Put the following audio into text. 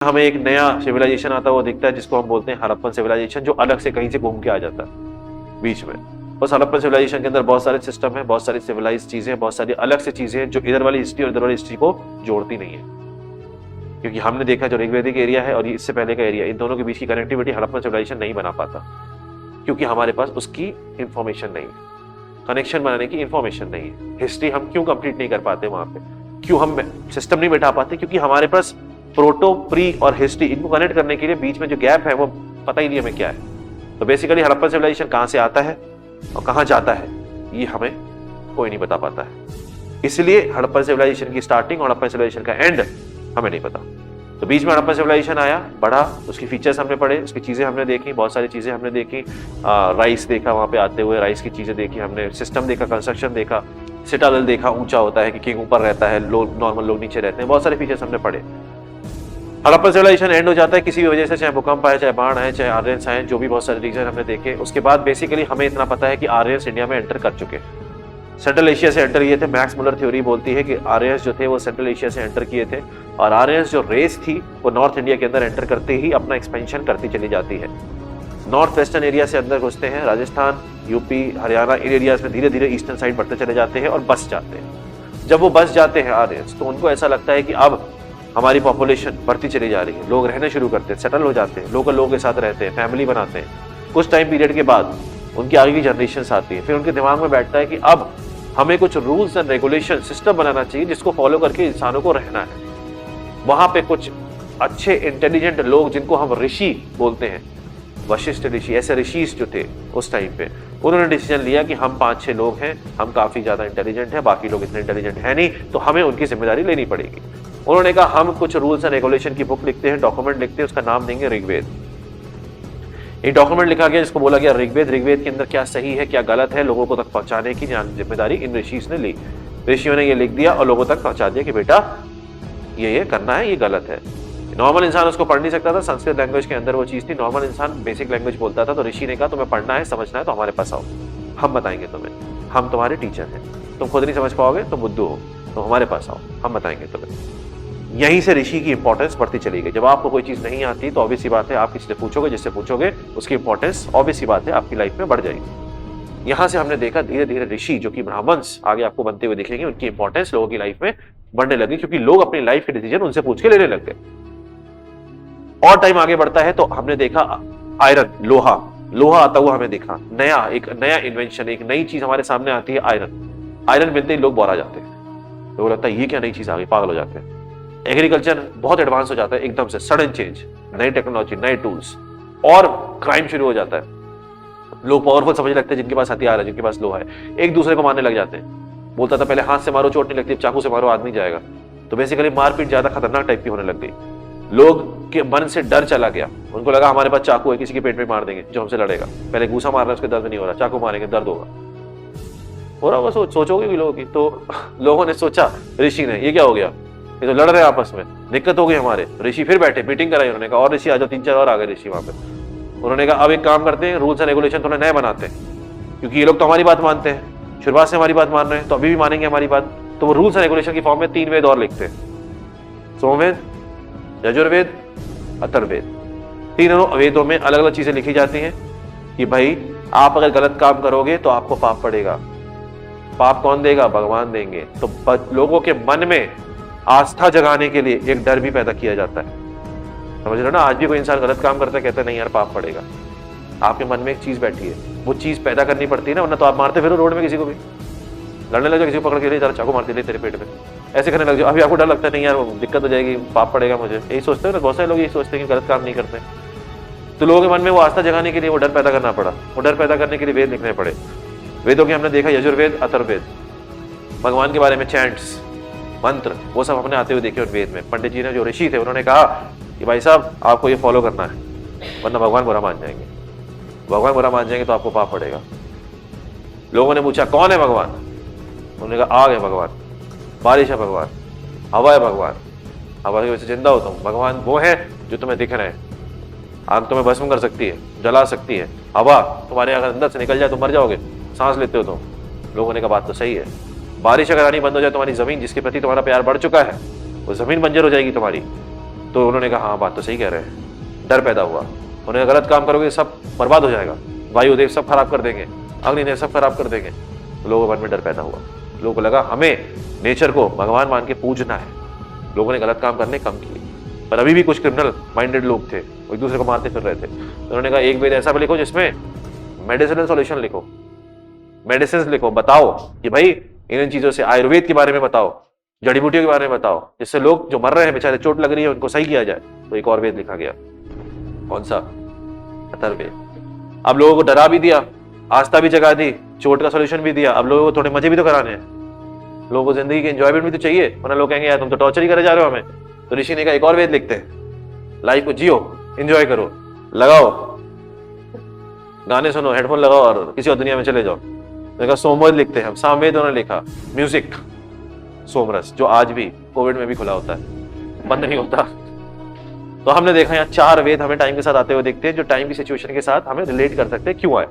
हमें एक नया सिविलाइजेशन आता हुआ दिखता है जिसको हम बोलते हैं हड़प्पन सिविलाइजेशन, जो अलग से कहीं से घूम के आ जाता है बीच में। बस हड़प्पन सिविलाइजेशन के अंदर बहुत सारे सिस्टम है, बहुत सारी सिविलाइज चीजें हैं, बहुत सारी अलग से चीजें हैं जो इधर वाली हिस्ट्री और इधर वाली हिस्ट्री को जोड़ती नहीं है। क्योंकि हमने देखा जो ऋग्वेदिक एरिया है और ये इससे पहले का एरिया, इन दोनों के बीच की कनेक्टिविटी हड़प्पन सिविलाइजेशन नहीं बना पाता, क्योंकि हमारे पास उसकी इंफॉर्मेशन नहीं है, कनेक्शन बनाने की इंफॉर्मेशन नहीं है। हिस्ट्री हम क्यों कंप्लीट नहीं कर पाते वहां पे, क्यों हम सिस्टम नहीं बैठा पाते, क्योंकि हमारे पास प्रोटो, प्री और हिस्ट्री, इनको कनेक्ट करने के लिए बीच में जो गैप है वो पता ही नहीं हमें क्या है। तो बेसिकली हड़प्पन सिविलाइजेशन कहां से आता है और कहां जाता है ये हमें कोई नहीं बता पाता है। इसलिए हड़प्पन सिविलाइजेशन की स्टार्टिंग और हड़प्पन सिविलाइजेशन का एंड हमें नहीं पता। तो बीच में हड़प्पन सिविलाइजेशन आया, बढ़ा, उसकी फीचर्स हमने पढ़े, उसकी चीजें हमने देखी, बहुत सारी चीजें हमने देखी। राइस देखा वहां पे आते हुए, राइस की चीजें देखी हमने, सिस्टम देखा, कंस्ट्रक्शन देखा, सिटाडेल देखा, ऊंचा होता है कि किंग ऊपर रहता है, लोग नॉर्मल लोग नीचे रहते हैं, बहुत सारे फीचर्स हमने पढ़े। हड़प्पन सिविलाइजेशन एंड हो जाता है किसी भी वजह से, चाहे भूकंप आए, चाहे बाढ़ आए, चाहे आर्यंस आए, जो भी बहुत सारे रीजन हमने देखे। उसके बाद बेसिकली हमें इतना पता है कि आर्यंस इंडिया में एंटर कर चुके, सेंट्रल एशिया से एंटर किए थे। मैक्स मुलर थ्योरी बोलती है कि आर्यंस जो थे वो सेंट्रल एशिया से एंटर किए थे, और आर्यंस जो रेस थी वो नॉर्थ इंडिया के अंदर एंटर करते ही अपना एक्सपेंशन करती चली जाती है। नॉर्थ वेस्टर्न एरिया से अंदर घुसते हैं, राजस्थान, यूपी, हरियाणा, इन एरियाज में धीरे धीरे ईस्टर्न साइड बढ़ते चले जाते हैं और बस जाते हैं। जब वो बस जाते हैं आर्यंस, तो उनको ऐसा लगता है कि अब हमारी पॉपुलेशन बढ़ती चली जा रही है, लोग रहने शुरू करते हैं, सेटल हो जाते हैं, लोकल लोगों के साथ रहते हैं, फैमिली बनाते हैं। कुछ टाइम पीरियड के बाद उनकी आगे की जनरेशन आती है, फिर उनके दिमाग में बैठता है कि अब हमें कुछ रूल्स एंड रेगुलेशन सिस्टम बनाना चाहिए जिसको फॉलो करके इंसानों को रहना है। वहां पे कुछ अच्छे इंटेलिजेंट लोग, जिनको हम ऋषि बोलते हैं, वशिष्ठ ऋषि, ऐसे ऋषिस जो थे उस टाइम पे, उन्होंने डिसीजन लिया कि हम 5-6 लोग हैं, हम काफी ज्यादा इंटेलिजेंट हैं, बाकी लोग इतने इंटेलिजेंट है नहीं, तो हमें उनकी जिम्मेदारी लेनी पड़ेगी। उन्होंने कहा हम कुछ रूल्स एंड रेगुलेशन की बुक लिखते हैं, डॉक्यूमेंट लिखते हैं, उसका नाम देंगे ऋग्वेद। एक डॉक्यूमेंट लिखा गया जिसको बोला गया ऋग्वेद। ऋग्वेद के अंदर क्या सही है क्या गलत है, लोगों को तक पहुंचाने की जिम्मेदारी इन ऋषिस ने ली। ऋषियों ने ये लिख दिया और लोगों तक पहुंचा दिया कि बेटा ये करना है, ये गलत है। नॉर्मल इंसान उसको पढ़ नहीं सकता था, संस्कृत लैंग्वेज के अंदर वो चीज थी, नॉर्मल इंसान बेसिक लैंग्वेज बोलता था। तो ऋषि ने कहा तुम्हें पढ़ना है, समझना है तो हमारे पास आओ, हम बताएंगे तुम्हें, हम तुम्हारे टीचर हैं, तुम खुद नहीं समझ पाओगे तो बुद्धू हो, तो हमारे पास आओ, हम बताएंगे तुम्हें। यहीं से ऋषि की इंपॉर्टेंस बढ़ती चली गई। जब आपको कोई चीज नहीं आती तो ऑब्वियस सी बात है आप किसी से पूछोगे, जिससे पूछोगे उसकी इंपॉर्टेंस ऑब्वियस सी बात है आपकी लाइफ में बढ़ जाएगी। यहां से हमने देखा धीरे धीरे ऋषि जो कि ब्राह्मण्स आगे आपको बनते हुए दिखेंगे, उनकी इंपॉर्टेंस लोगों की लाइफ में बढ़ने लगी, क्योंकि लोग अपनी लाइफ के डिसीजन उनसे पूछ के लेने लग गए। और टाइम आगे बढ़ता है तो हमने देखा आयरन, लोहा आता हुआ हमें दिखा, एक नया इन्वेंशन, एक नई चीज हमारे सामने आती है, आयरन मिलते ही लोग बोर आ जाते हैं, लोगों लगता है ये क्या नई चीज आ गई, पागल हो जाते हैं। एग्रीकल्चर बहुत एडवांस हो जाता है एकदम से, सडन चेंज, नई टेक्नोलॉजी, नए टूल्स, और क्राइम शुरू हो जाता है। लोग पावरफुल समझने लगते हैं, जिनके पास हथियार है, जिनके पास लोहा है, एक दूसरे को मारने लग जाते हैं। बोलता था पहले हाथ से मारो चोट नहीं लगती, चाकू से मारो आदमी जाएगा। तो बेसिकली मारपीट ज्यादा खतरनाक टाइप की होने लग गई। लोग के मन से डर चला गया, उनको लगा हमारे पास चाकू है, किसी के पेट में मार देंगे जो हमसे लड़ेगा। पहले घूसा मार रहा है उसके दर्द नहीं हो रहा, चाकू मारेंगे दर्द होगा, हो रहा होगा, सोचोगे भी लोगों की। तो लोगों ने सोचा, ऋषि ने, ये क्या हो गया, ये तो लड़ रहे हैं आपस में, दिक्कत हो गई हमारे। ऋषि फिर बैठे, मीटिंग कराई, उन्होंने कहा और ऋषि आ जाओ, 3-4 और आ गए ऋषि वहां पे। उन्होंने कहा अब एक काम करते हैं, रूल्स एंड रेगुलेशन थोड़े नए बनाते हैं, क्योंकि ये लोग तो हमारी बात मानते हैं, शुरुआत से हमारी बात मान रहे हैं, तो अभी भी मानेंगे हमारी बात। तो वो रूल्स एंड रेगुलेशन की फॉर्म में 3 वेद और लिखते हैं, सोमवेद, यजुर्वेद, अथर्ववेद। तीनों वेदों में अलग अलग चीजें लिखी जाती हैं कि भाई आप अगर गलत काम करोगे तो आपको पाप पड़ेगा। पाप कौन देगा, भगवान देंगे। तो लोगों के मन में आस्था जगाने के लिए एक डर भी पैदा किया जाता है, समझ रहे हो ना। आज भी कोई इंसान गलत काम करता है, कहता है नहीं यार पाप पड़ेगा, आपके मन में एक चीज बैठी है, वो चीज पैदा करनी पड़ती है ना, वरना तो आप मारते फिर रोड में किसी को भी, लड़ने लगे, किसी को पकड़ के ले, चाकू मारते ले तेरे पेट में, ऐसे करने लग जाओ। अभी आपको डर लगता है नहीं यार दिक्कत हो जाएगी, पाप पड़ेगा मुझे, यही सोचते हैं ना, बहुत सारे लोग यही सोचते हैं कि गलत काम नहीं करते। तो लोगों के मन में वो आस्था जगाने के लिए वो डर पैदा करना पड़ा, वो डर पैदा करने के लिए वेद लिखने पड़े। वेदों के हमने देखा यजुर्वेद, अथर्ववेद, भगवान के बारे में चैंट्स, मंत्र, वो सब हमने आते हुए देखे उन वेद में। पंडित जी ने, जो ऋषि थे, उन्होंने कहा कि भाई साहब आपको ये फॉलो करना है, वरना भगवान बुरा मान जाएंगे, भगवान बुरा मान जाएंगे तो आपको पाप पड़ेगा। लोगों ने पूछा कौन है भगवान, उन्होंने कहा आग है भगवान, बारिश है भगवान, हवा है भगवान, हवा की वजह से जिंदा हो तुम, भगवान वो है जो तुम्हें दिख रहे हैं। आग तुम्हें भस्म कर सकती है, जला सकती है, हवा तुम्हारे अगर अंदर से निकल जाए तो मर जाओगे, सांस लेते हो तुम। लोगों ने कहा बात तो सही है, बारिश अगर आनी बंद हो जाए, तुम्हारी जमीन जिसके प्रति तुम्हारा प्यार बढ़ चुका है, वो जमीन बंजर हो जाएगी तुम्हारी। तो उन्होंने कहा हाँ बात तो सही कह रहे हैं। डर पैदा हुआ, उन्हें गलत काम करोगे सब बर्बाद हो जाएगा, वायुदेव सब खराब कर देंगे, अग्निदेव सब खराब कर देंगे। तो लोगों के मन में डर पैदा हुआ, लोगों को लगा हमें नेचर को भगवान मान के पूजना है। लोगों ने गलत काम करने कम किए, पर अभी भी कुछ क्रिमिनल माइंडेड लोग थे, वो एक दूसरे को मारते फिर रहे थे। तो उन्होंने कहा एक वेद ऐसा भी लिखो जिसमें मेडिसिनल सॉल्यूशन लिखो, मेडिसिन लिखो, बताओ कि भाई इन चीजों से, आयुर्वेद के बारे में बताओ, जड़ी बूटियों के बारे में बताओ, जिससे लोग जो मर रहे हैं बेचारे, चोट लग रही है, उनको सही किया जाए। तो एक और वेद लिखा गया, कौन सा? अथर्ववेद। अब लोगों को डरा भी दिया, आस्था भी जगा दी, चोट का सॉल्यूशन भी दिया। अब लोगों को थोड़े मजे भी तो कराने हैं, लोगों को जिंदगी की एंजॉयमेंट भी तो चाहिए, वरना लोग कहेंगे यार तुम तो टॉर्चर ही करे जा रहे हो हमें। तो ऋषि ने कहा एक और वेद लिखते हैं, लाइफ को जियो, एंजॉय करो, लगाओ गाने सुनो, हेडफोन लगाओ और किसी और दुनिया में चले जाओ। मैंने कहा सोमवेद लिखते हैं हम। सामवेद उन्होंने लिखा, म्यूजिक, सोमरस, जो आज भी कोविड में भी खुला होता है, बंद नहीं होता। तो हमने देखा यहाँ 4 वेद हमें टाइम के साथ आते हुए देखते हैं, जो टाइम की सिचुएशन के साथ हमें रिलेट कर सकते हैं, क्यों आए।